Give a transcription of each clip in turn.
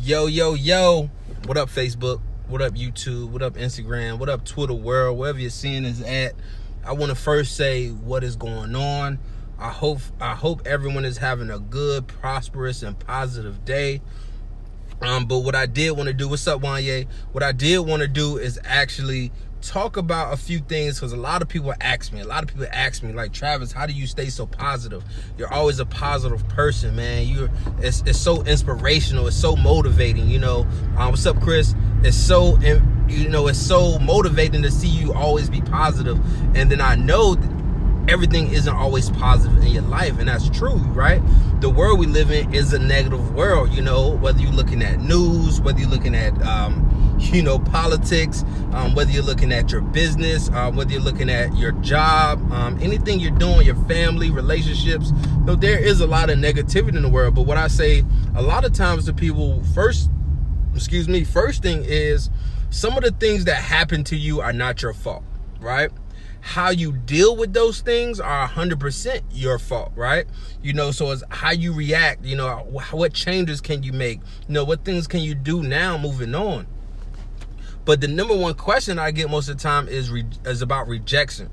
Yo, yo, yo. What up, Facebook? What up, YouTube? What up, Instagram? What up, Twitter world? Wherever you're seeing this at. I want to first say what is going on. I hope everyone is having a good, prosperous, and positive day. But what I did want to do, what's up, Wanye? What I did want to do is actually talk about a few things, because a lot of people ask me, like, Travis, how do you stay so positive? You're always a positive person, man. It's so inspirational. It's so motivating, you know. What's up, Chris? It's so, it's so motivating to see you always be positive. And then I know that everything isn't always positive in your life, and that's true, right? The world we live in is a negative world, you know, whether you're looking at news, whether you're looking at politics, whether you're looking at your business, whether you're looking at your job, anything you're doing, your family, relationships. No, there is a lot of negativity in the world. But what I say a lot of times to people, first thing is, some of the things that happen to you are not your fault, right? How you deal with those things are 100% your fault, right? You know, so it's how you react, you know, what changes can you make? You know, what things can you do now moving on? But the number one question I get most of the time is about rejection,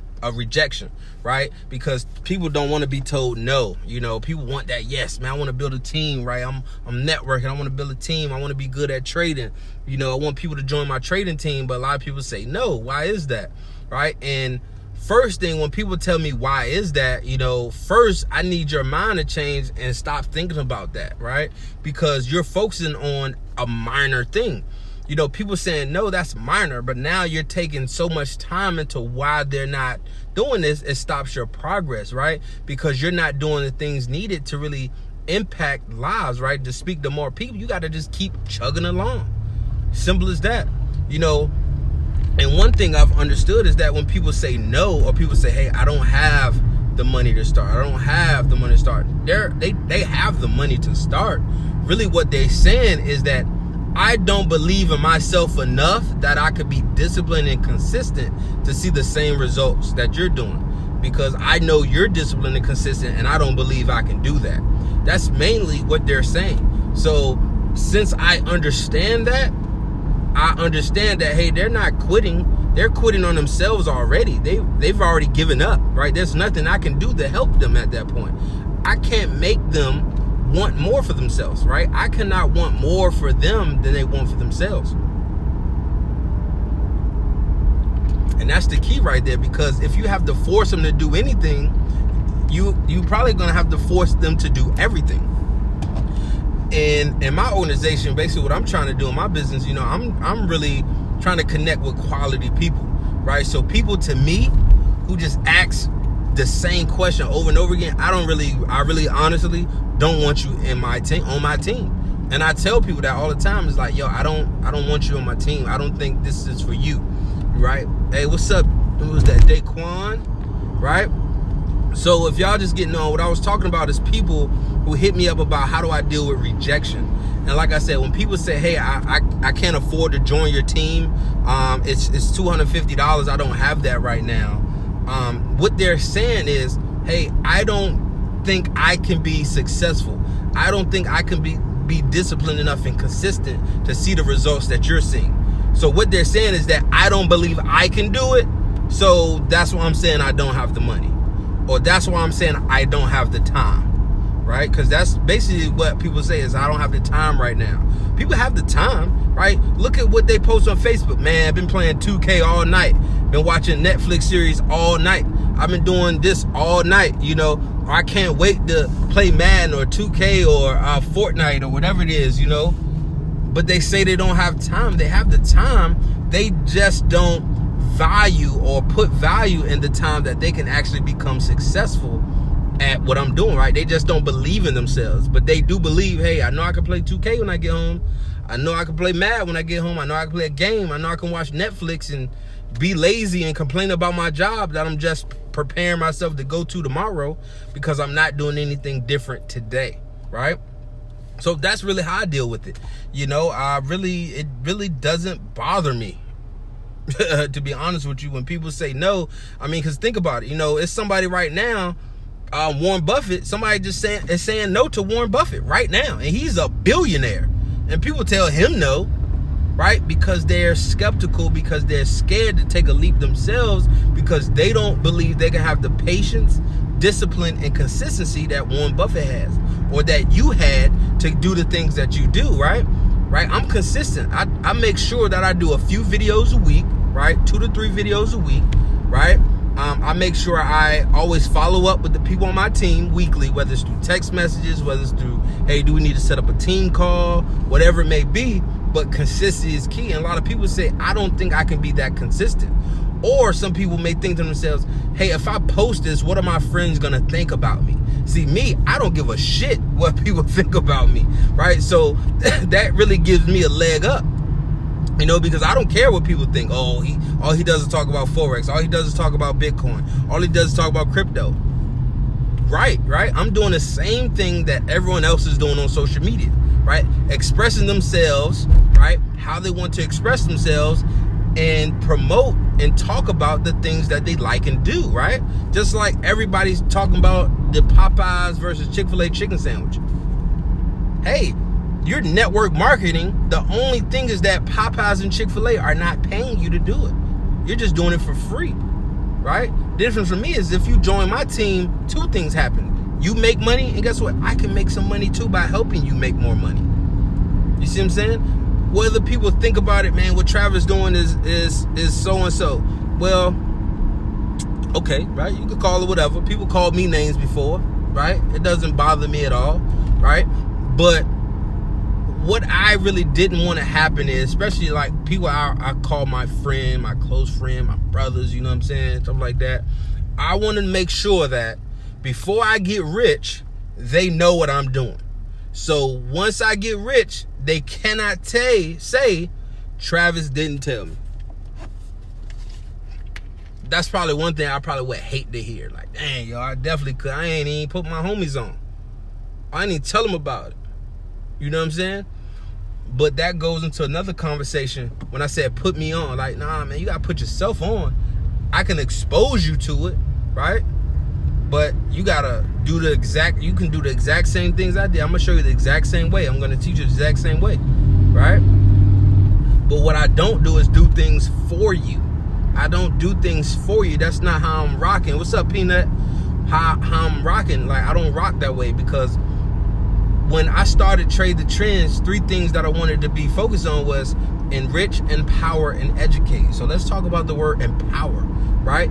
right? Because people don't want to be told no. You know, people want that yes, man. I want to build a team, right? I'm networking. I want to build a team. I want to be good at trading. You know, I want people to join my trading team. But a lot of people say no. Why is that, right? And first thing, when people tell me why is that, you know, first I need your mind to change and stop thinking about that, right? Because you're focusing on a minor thing. You know, people saying, no, that's minor, but now you're taking so much time into why they're not doing this. It stops your progress, right? Because you're not doing the things needed to really impact lives, right? To speak to more people, you got to just keep chugging along. Simple as that, you know. And one thing I've understood is that when people say no, or people say, hey, I don't have the money to start, they have the money to start. Really what they're saying is that I don't believe in myself enough that I could be disciplined and consistent to see the same results that you're doing, because I know you're disciplined and consistent, and I don't believe I can do that. That's mainly what they're saying. So since I understand that, hey, they're not quitting. They're quitting on themselves already. They've already given up, right? There's nothing I can do to help them at that point. I can't make them want more for themselves, right? I cannot want more for them than they want for themselves. And that's the key right there, because if you have to force them to do anything, you probably gonna have to force them to do everything. And in my organization, basically what I'm trying to do in my business, you know, I'm really trying to connect with quality people, right? So people to me who just ask the same question over and over again, I really honestly don't want you on my team. And I tell people that all the time. It's like, yo, I don't want you on my team. I don't think this is for you, right? Hey, what's up? Who was that? Daquan, right? So if y'all just getting on, what I was talking about is people who hit me up about how do I deal with rejection. And like I said, when people say, hey, I can't afford to join your team, it's $250, I don't have that right now. What they're saying is, hey, I don't think I can be successful. I don't think I can be disciplined enough and consistent to see the results that you're seeing. So what they're saying is that I don't believe I can do it. So that's why I'm saying I don't have the money. Or that's why I'm saying I don't have the time, right? Because that's basically what people say is I don't have the time right now. People have the time, right? Look at what they post on Facebook. Man, I've been playing 2K all night. Been watching Netflix series all night. I've been doing this all night, you know. Or I can't wait to play Madden or 2K or Fortnite or whatever it is, you know. But they say they don't have time. They have the time. They just don't value or put value in the time that they can actually become successful at what I'm doing, right? They just don't believe in themselves, but they do believe, hey, I know I can play 2K when I get home. I know I can play Mad when I get home. I know I can play a game. I know I can watch Netflix and be lazy and complain about my job that I'm just preparing myself to go to tomorrow because I'm not doing anything different today, right? So that's really how I deal with it. You know, it really doesn't bother me. To be honest with you, when people say no, I mean, because think about it, you know, it's somebody right now, Warren Buffett, somebody just is saying no to Warren Buffett right now, and he's a billionaire. And people tell him no, right? Because they're skeptical, because they're scared to take a leap themselves, because they don't believe they can have the patience, discipline, and consistency that Warren Buffett has, or that you had to do the things that you do, right? I'm consistent. I make sure that I do a few videos a week, right? 2 to 3 videos a week, right? I make sure I always follow up with the people on my team weekly, whether it's through text messages, whether it's through, hey, do we need to set up a team call, whatever it may be. But consistency is key. And a lot of people say, I don't think I can be that consistent. Or some people may think to themselves, hey, if I post this, what are my friends going to think about me? See, me, I don't give a shit what people think about me, right? So that really gives me a leg up, you know, because I don't care what people think. Oh, all he does is talk about Forex. All he does is talk about Bitcoin. All he does is talk about crypto. Right? I'm doing the same thing that everyone else is doing on social media, right? Expressing themselves, right? How they want to express themselves, and promote and talk about the things that they like and do, right? Just like everybody's talking about the Popeyes versus Chick-fil-A chicken sandwich. Hey, you're network marketing. The only thing is that Popeyes and Chick-fil-A are not paying you to do it. You're just doing it for free, right? The difference for me is if you join my team, 2 things happen. You make money, and guess what? I can make some money too by helping you make more money. You see what I'm saying? Whether people think about it, man, what Travis doing is so-and-so. Well, okay, right? You could call it whatever. People called me names before, right? It doesn't bother me at all, right? But what I really didn't want to happen is, especially like people I call my friend, my close friend, my brothers, you know what I'm saying? Stuff like that. I want to make sure that before I get rich, they know what I'm doing. So once I get rich, they cannot say Travis didn't tell me. That's probably one thing I probably would hate to hear. Like, dang, yo, I definitely could. I ain't even put my homies on. I didn't even tell them about it. You know what I'm saying? But that goes into another conversation when I said put me on. Like, nah, man, you got to put yourself on. I can expose you to it, right? But you got to do you can do the exact same things I did. I'm going to show you the exact same way. I'm going to teach you the exact same way, right? But what I don't do is do things for you. I don't do things for you. That's not how I'm rocking. What's up, Peanut? How I'm rocking. Like, I don't rock that way, because when I started Trade the Trends, 3 things that I wanted to be focused on was enrich, empower, and educate. So let's talk about the word empower, right?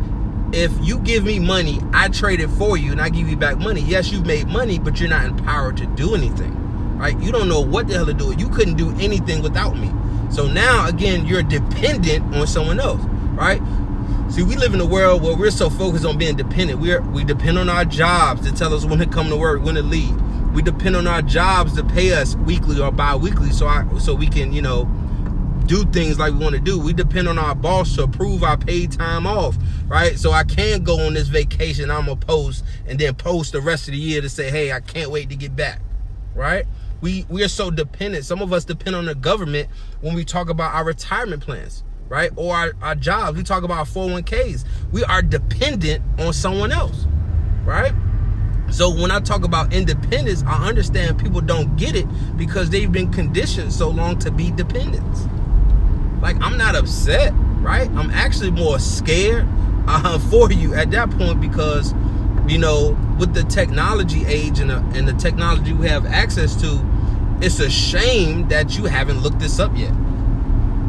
If you give me money, I trade it for you and I give you back money. Yes, you've made money, but you're not empowered to do anything, right? You don't know what the hell to do. You couldn't do anything without me. So now, again, you're dependent on someone else, right? See, we live in a world where we're so focused on being dependent. We depend on our jobs to tell us when to come to work, when to leave. We depend on our jobs to pay us weekly or bi-weekly so we can, you know, do things like we want to do. We depend on our boss to approve our paid time off, right? So I can't go on this vacation, I'm going to post, and then post the rest of the year to say, hey, I can't wait to get back, right? We are so dependent. Some of us depend on the government when we talk about our retirement plans, right? Or our jobs. We talk about our 401ks. We are dependent on someone else, right? So when I talk about independence, I understand people don't get it because they've been conditioned so long to be dependents. Like, I'm not upset, right? I'm actually more scared for you at that point, because, you know, with the technology age and the technology we have access to, it's a shame that you haven't looked this up yet.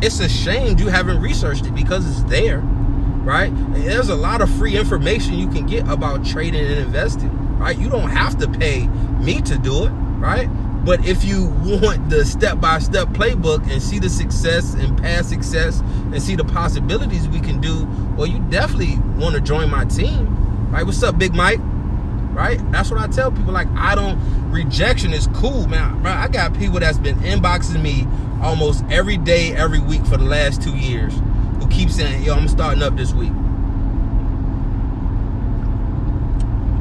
It's a shame you haven't researched it, because it's there, right? There's a lot of free information you can get about trading and investing, right? You don't have to pay me to do it, right? But if you want the step-by-step playbook and see the success and past success and see the possibilities we can do, well, you definitely want to join my team, right? What's up, Big Mike? Right? That's what I tell people. Like, rejection is cool, man. I got people that's been inboxing me almost every day, every week for the last 2 years who keep saying, yo, I'm starting up this week.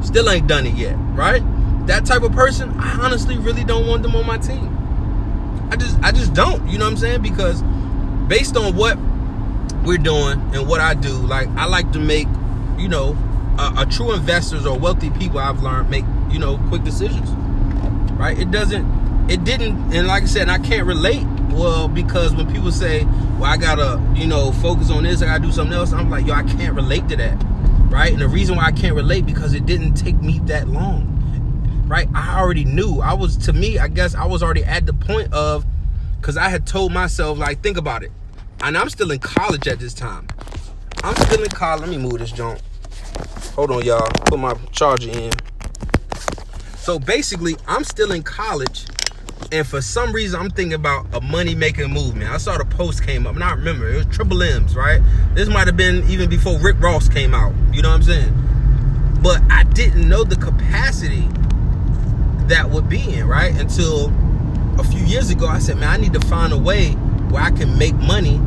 Still ain't done it yet, right? That type of person, I honestly really don't want them on my team. I just don't, you know what I'm saying? Because based on what we're doing and what I do, like, I like to make, you know, a true investors or wealthy people I've learned make, you know, quick decisions, right? It it didn't, and like I said, I can't relate. Well, because when people say, well, I gotta, focus on this, I gotta do something else, I'm like, yo, I can't relate to that, right? And the reason why I can't relate, because it didn't take me that long, right? I already knew. I was already at the point of, because I had told myself, like, think about it. And I'm still in college at this time. I'm still in college. Let me move this junk. Hold on, y'all. Put my charger in. So basically, I'm still in college. And for some reason, I'm thinking about a money-making movement. I saw the post came up, and I remember it was Triple M's, right? This might have been even before Rick Ross came out. You know what I'm saying? But I didn't know the capacity that would be in, right? Until a few years ago, I said, man, I need to find a way where I can make money,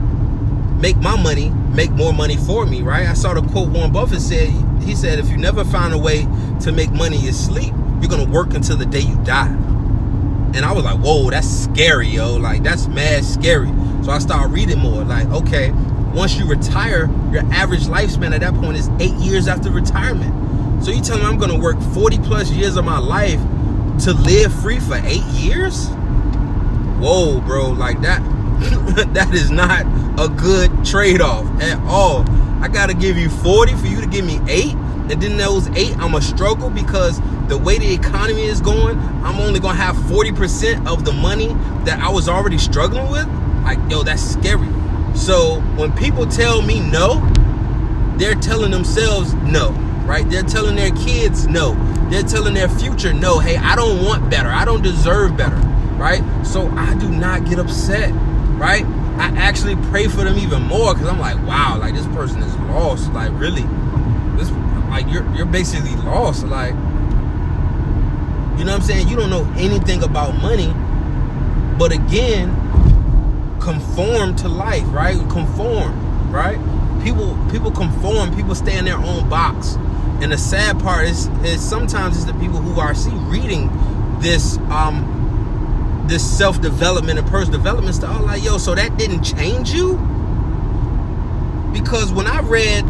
make my money, make more money for me, right? I saw the quote Warren Buffett said. He said, if you never find a way to make money in your sleep, you're going to work until the day you die. And I was like, whoa, that's scary, yo. Like, that's mad scary. So I started reading more. Like, okay, once you retire, your average lifespan at that point is 8 years after retirement. So you tell me I'm going to work 40 plus years of my life to live free for 8 years? Whoa, bro. Like, that is not a good trade-off at all. I got to give you 40 for you to give me 8. And then those 8, I'm going to struggle because the way the economy is going, I'm only going to have 40% of the money that I was already struggling with. Like, yo, that's scary. So when people tell me no, they're telling themselves no, right? They're telling their kids no. They're telling their future no. Hey, I don't want better. I don't deserve better, right? So I do not get upset, right? I actually pray for them even more because I'm like, wow, like this person is lost. Like, really? This, like, you're basically lost. Like, you know what I'm saying? You don't know anything about money, but again, conform to life, right? Conform, right? People conform. People stay in their own box. And the sad part is sometimes it's the people who are reading this this self-development and personal development stuff. I'm like, yo, so that didn't change you? Because when I read,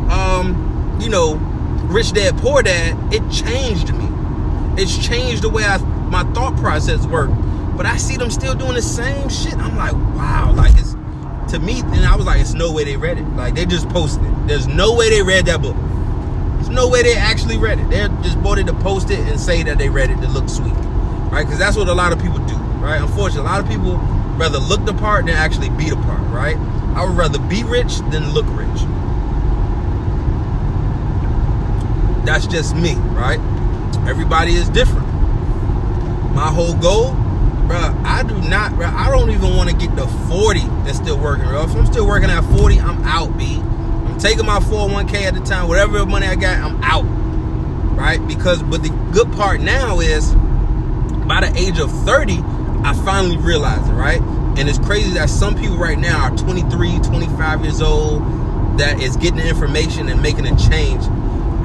Rich Dad Poor Dad, it changed me. It's changed the way my thought process worked. But I see them still doing the same shit. I'm like, wow, like it's, to me, and I was like, it's no way they read it. Like, they just posted it. There's no way they read that book. There's no way they actually read it. They just bought it to post it and say that they read it to look sweet, right? Because that's what a lot of people do, right? Unfortunately, a lot of people rather look the part than actually be the part, right? I would rather be rich than look rich. That's just me, right? Everybody is different. My whole goal, I don't even want to get to 40 that's still working, bro. If I'm still working at 40, I'm out, B. I'm taking my 401k at the time, whatever money I got, I'm out, right? But the good part now is, by the age of 30, I finally realized it, right? And it's crazy that some people right now are 23, 25 years old that is getting the information and making a change.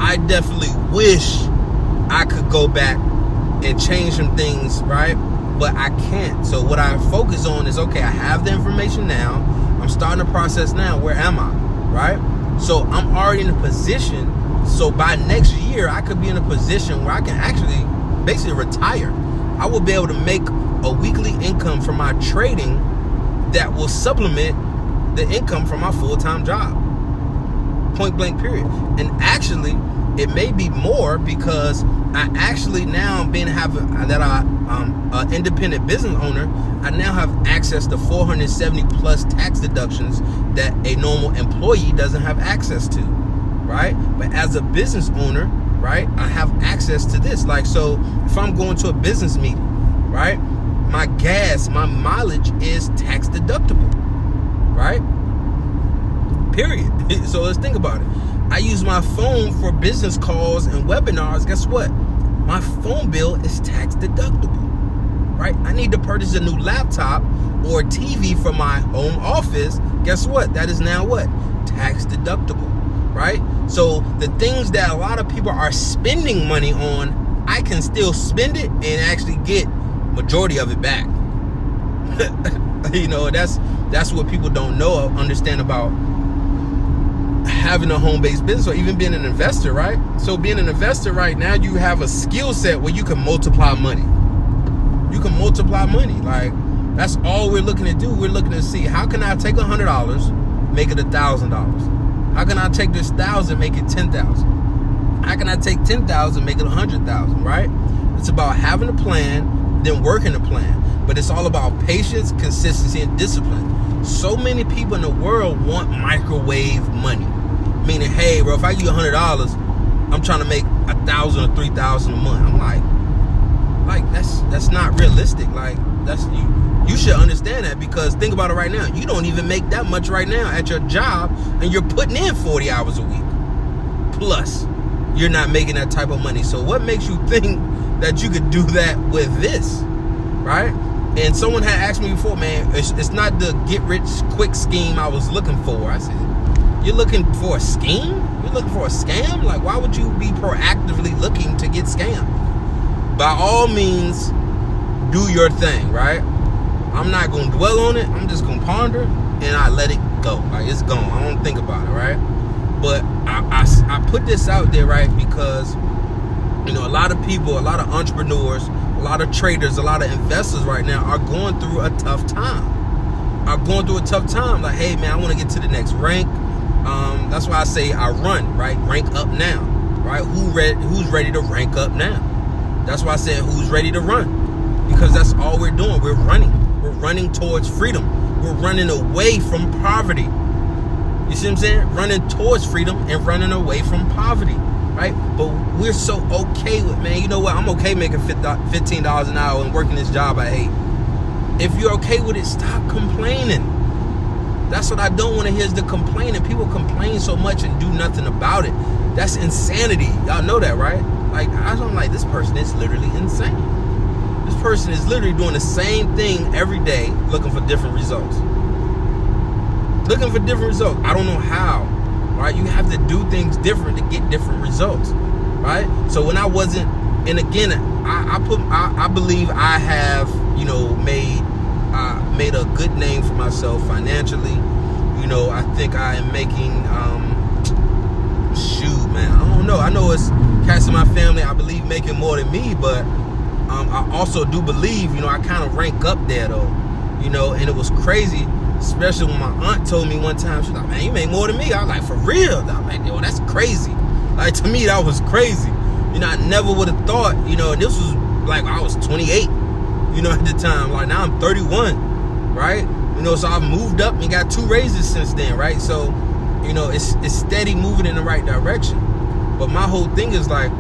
I definitely wish I could go back and change some things, right? But I can't. So what I focus on is, okay, I have the information now. I'm starting the process now. Where am I, right? So I'm already in a position. So by next year, I could be in a position where I can actually basically retire. I will be able to make a weekly income from my trading that will supplement the income from my full-time job. Point blank, period. And actually, it may be more because I actually now an independent business owner, I now have access to 470 plus tax deductions that a normal employee doesn't have access to, right? But as a business owner, right, I have access to this. Like, so if I'm going to a business meeting, right, my gas, my mileage is tax deductible, right? Period. So let's think about it. I use my phone for business calls and webinars. Guess what? My phone bill is tax deductible, right? I need to purchase a new laptop or TV for my home office. Guess what? That is now what? Tax deductible, right? So the things that a lot of people are spending money on, I can still spend it and actually get majority of it back. That's what people don't know or understand about having a home-based business or even being an investor, right? So being an investor right now, you have a skill set where you can multiply money. You can multiply money. Like, that's all we're looking to do. We're looking to see, how can I take $100, make it $1,000? How can I take this 1,000, make it 10,000? How can I take 10,000, make it 100,000? Right? It's about having a plan, then working a plan. But it's all about patience, consistency, and discipline. So many people in the world want microwave money. Meaning, hey, bro, if I give you $100, I'm trying to make 1,000 or 3,000 a month. I'm like that's not realistic. Like, that's you should understand that, because think about it right now. You don't even make that much right now at your job, and you're putting in 40 hours a week. Plus, you're not making that type of money. So what makes you think that you could do that with this, right? And someone had asked me before, man, it's not the get rich quick scheme I was looking for. I said, you're looking for a scheme? You're looking for a scam? Like, why would you be proactively looking to get scammed? By all means, do your thing, right? I'm not going to dwell on it. I'm just going to ponder, and I let it go. Like, it's gone. I don't think about it, right? But I put this out there, right? Because, you know, a lot of people, a lot of entrepreneurs, a lot of traders, a lot of investors right now are going through a tough time. Like, hey, man, I want to get to the next rank. That's why I say I run, right? Rank up now, right? Who's ready to rank up now? That's why I said who's ready to run, because that's all we're doing. We're running towards freedom. We're running away from poverty. You see what I'm saying? Running towards freedom and running away from poverty, right? But we're so okay with, man, you know what? I'm okay making $15 an hour and working this job I hate. If you're okay with it, stop complaining. That's what I don't want to hear, is the complaining. People complain so much and do nothing about it. That's insanity. Y'all know that, right? Like, I'm like, this person is literally insane. This person is literally doing the same thing every day, looking for different results. I don't know how, right? You have to do things different to get different results, right? So when I wasn't, and again, I believe I have, you know, made a good name for myself financially. You know, I think I am making, man, I don't know. I know it's cats in my family, I believe, making more than me, but I also do believe, you know, I kind of rank up there though, you know. And it was crazy, especially when my aunt told me one time, she's like, man, you make more than me. I was like, for real? I'm like, yo, that's crazy. Like, to me, that was crazy. You know, I never would have thought, you know, and this was like, I was 28, you know, at the time. Like, now I'm 31, right? You know, so I've moved up and got 2 raises since then, right? So, you know, it's steady moving in the right direction. But my whole thing is like,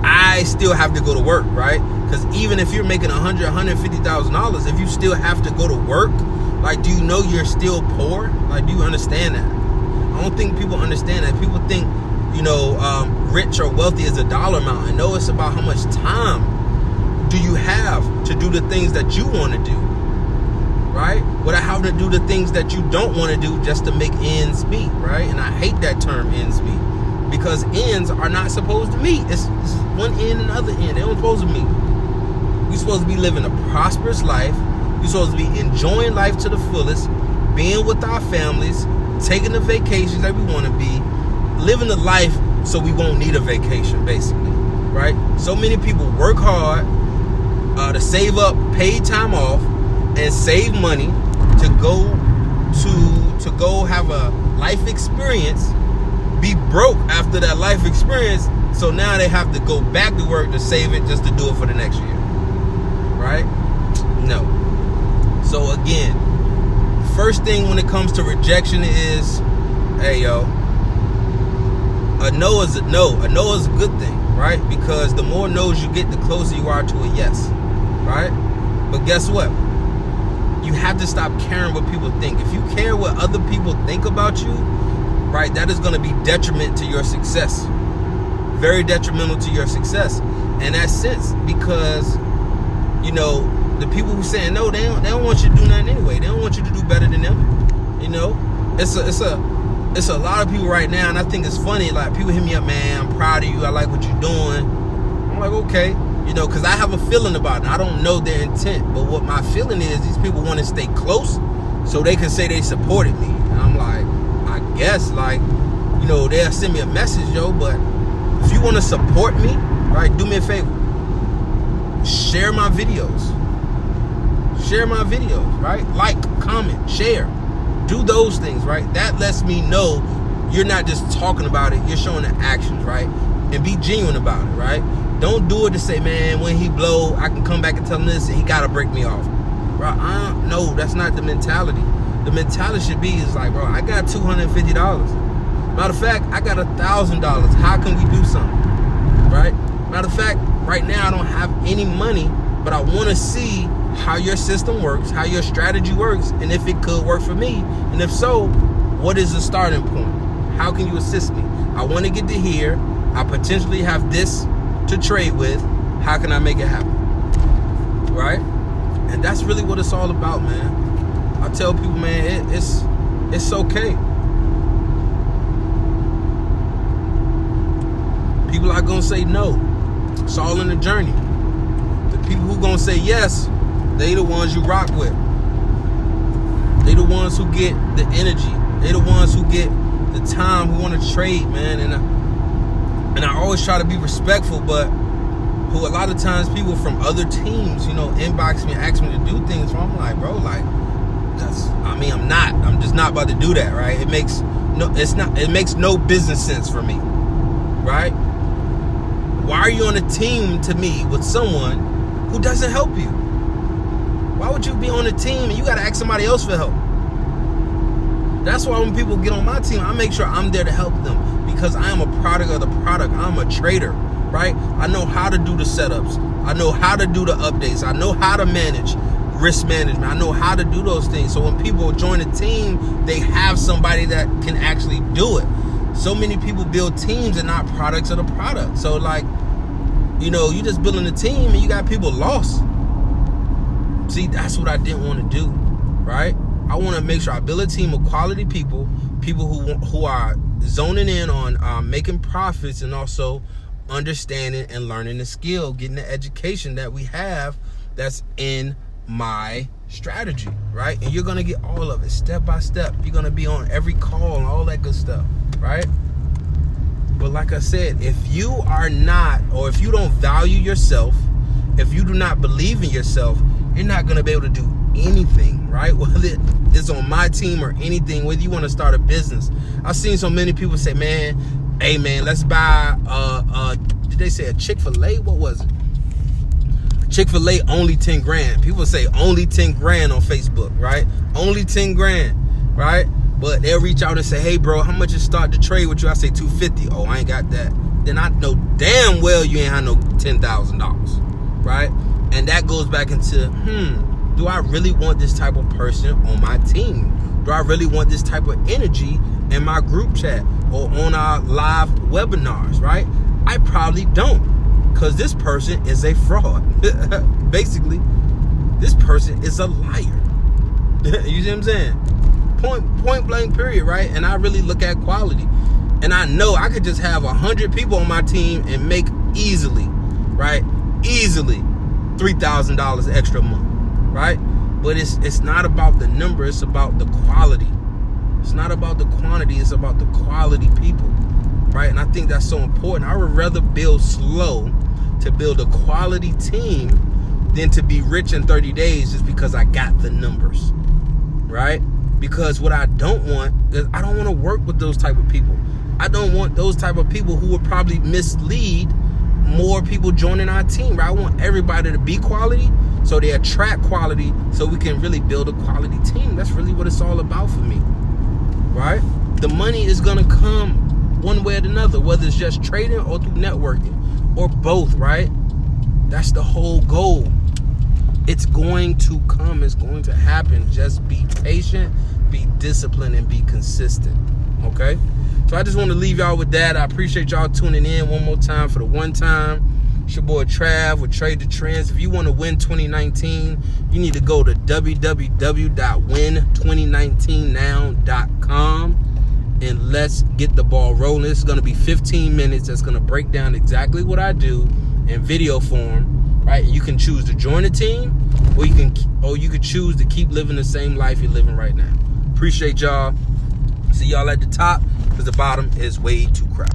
I still have to go to work, right? Because even if you're making $150,000, if you still have to go to work, like, do you know you're still poor? Like, do you understand that? I don't think people understand that. People think, you know, rich or wealthy is a dollar amount. And no, it's about how much time do you have to do the things that you want to do, right? Without having to do the things that you don't want to do just to make ends meet, right? And I hate that term, ends meet, because ends are not supposed to meet. It's one end and another end. They don't supposed to meet. We're supposed to be living a prosperous life. We're supposed to be enjoying life to the fullest, being with our families, taking the vacations that we want to be, living the life so we won't need a vacation, basically, right? So many people work hard to save up paid time off and save money to go have a life experience, be broke after that life experience, so now they have to go back to work to save it just to do it for the next year, right? No. So again, first thing when it comes to rejection is, hey, yo, a no is a no. A no is a good thing, right? Because the more no's you get, the closer you are to a yes, right? But guess what? You have to stop caring what people think. If you care what other people think about you, right, that is going to be detriment to your success. Very detrimental to your success in that sense, because, you know, the people who saying no, they don't want you to do nothing anyway. They don't want you to do better than them. You know, it's a lot of people right now, and I think it's funny. Like, people hit me up, man, I'm proud of you. I like what you're doing. I'm like, okay, you know, because I have a feeling about it. I don't know their intent, but what my feeling is, these people want to stay close so they can say they supported me. And I'm like, I guess, like, you know, they'll send me a message, yo, but if you want to support me, right, do me a favor. share my videos. Share my videos, right? Like, comment, share. Do those things, right? That lets me know you're not just talking about it, you're showing the actions, right? And be genuine about it, right? Don't do it to say, man, when he blow, I can come back and tell him this and he gotta break me off. Bro, no, that's not the mentality. The mentality should be is like, bro, I got $250. Matter of fact, I got $1,000. How can we do something? Right? Matter of fact, right now I don't have any money, but I want to see how your system works, how your strategy works, and if it could work for me. And if so, what is the starting point? How can you assist me? I want to get to here. I potentially have this to trade with. How can I make it happen? Right? And that's really what it's all about, man. I tell people, man, it's okay. People are gonna say no. It's all in the journey. The people who gonna say yes, they the ones you rock with. They the ones who get the energy. They the ones who get the time, who want to trade, man. And I always try to be respectful, but who a lot of times people from other teams, inbox me and ask me to do things. So I'm like, bro, like, I'm just not about to do that, right? It makes no business sense for me, right? Why are you on a team to me with someone who doesn't help you? Why would you be on a team and you got to ask somebody else for help? That's why when people get on my team, I make sure I'm there to help them because I am a product of the product. I'm a trader, right? I know how to do the setups. I know how to do the updates. I know how to manage risk management. I know how to do those things. So when people join a team, they have somebody that can actually do it. So many people build teams and not products of the product. So like, you just building a team and you got people lost. See, that's what I didn't want to do, right? I want to make sure I build a team of quality people who are zoning in on making profits and also understanding and learning the skill, getting the education that we have that's in my strategy, right? And you're going to get all of it step by step. You're going to be on every call and all that good stuff, right? But like I said, if you are not, or if you don't value yourself, if you do not believe in yourself, you're not going to be able to do anything, right? Whether it's on my team or anything, whether you want to start a business. I've seen so many people say, man, hey man, let's buy did they say a Chick-fil-A? What was it? Chick-fil-A only 10 grand. People say only 10 grand on Facebook, right? Only 10 grand, right? But they'll reach out and say, hey bro, how much is start to trade with you? I say 250. Oh, I ain't got that. Then I know damn well you ain't had no $10,000, right? And that goes back into, do I really want this type of person on my team? Do I really want this type of energy in my group chat or on our live webinars, right? I probably don't, because this person is a fraud. Basically, this person is a liar. You see what I'm saying? Point blank period, right? And I really look at quality. And I know I could just have 100 people on my team and make easily, right? Easily $3,000 extra a month, right? But it's not about the number, it's about the quality. It's not about the quantity, it's about the quality people, right? And I think that's so important. I would rather build slow to build a quality team than to be rich in 30 days just because I got the numbers, right? Because what I don't want is I don't want to work with those type of people. I don't want those type of people who would probably mislead more people joining our team, right? I want everybody to be quality so they attract quality so we can really build a quality team. That's really what it's all about for me, right? The money is going to come one way or another, whether it's just trading or through networking or both, right? That's the whole goal. It's going to come. It's going to happen. Just be patient, be disciplined, and be consistent, okay? So I just want to leave y'all with that. I appreciate y'all tuning in one more time for the one time. It's your boy Trav with Trade the Trends. If you want to win 2019, you need to go to www.win2019now.com and let's get the ball rolling. This is going to be 15 minutes. That's going to break down exactly what I do in video form, right? You can choose to join the team, or you can choose to keep living the same life you're living right now. Appreciate y'all. See y'all at the top, because the bottom is way too crowded.